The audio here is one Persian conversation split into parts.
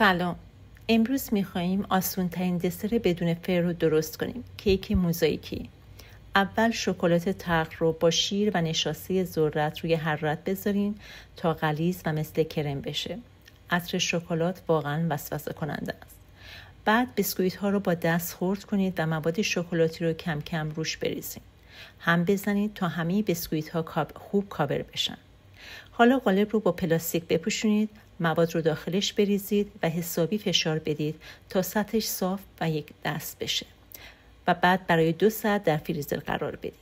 سلام. امروز می‌خوایم آسان‌ترین دسر بدون فر رو درست کنیم. کیک موزاییکی. اول شکلات تلخ رو با شیر و نشاسته ذرت روی حرارت بذارین تا غلیظ و مثل کرم بشه. عطر شکلات واقعاً وسوسه کننده است. بعد بسکویت ها رو با دست خرد کنید و مواد شکلاتی رو کم کم روش بریزید. هم بزنید تا همه بسکویت ها خوب کاور بشن. حالا قالب رو با پلاستیک بپوشونید، مواد رو داخلش بریزید و حسابی فشار بدید تا سطحش صاف و یک دست بشه و بعد برای 2 ساعت در فریزر قرار بدید.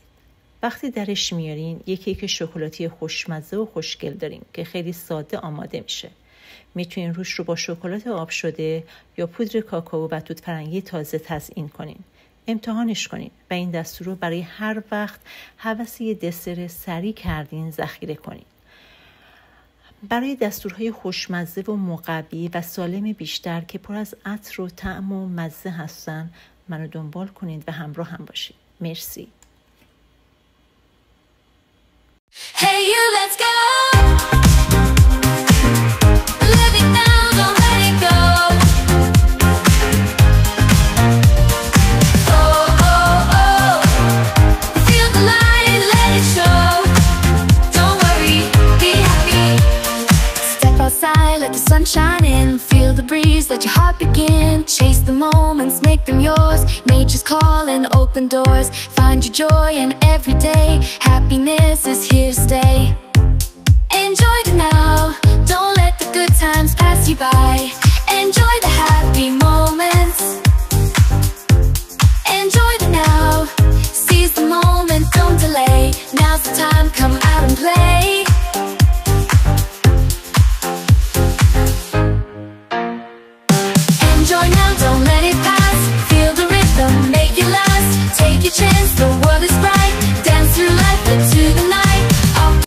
وقتی درش میارین یک کیک شکلاتی خوشمزه و خوشگل داریم که خیلی ساده آماده میشه. میتونین روش رو با شکلات آب شده یا پودر کاکائو و توت فرنگی تازه تزیین کنین. امتحانش کنین و این دستور رو برای هر وقت هوس یه دسر سریع کردین ذخیره کنین. برای دستورهای خوشمزه و مقوی و سالم بیشتر که پر از عطر و طعم و مزه هستن منو دنبال کنید و همراه هم باشید. مرسی. Hey you, let's go. Live it now, don't let it go. Oh, oh, oh. Feel the light, let it show. Don't worry, be happy. Step outside, let the sun shine in. Feel the breeze, let your heart begin. Chase the moments, make them yours. Nature's calling, open doors. Find your joy in every day. Happiness is here to stay. Enjoy the now, don't let the good times pass you by. Enjoy the happy moments. Enjoy the now, seize the moment, don't delay. Now's the time, come out and play. Enjoy now, don't let it pass.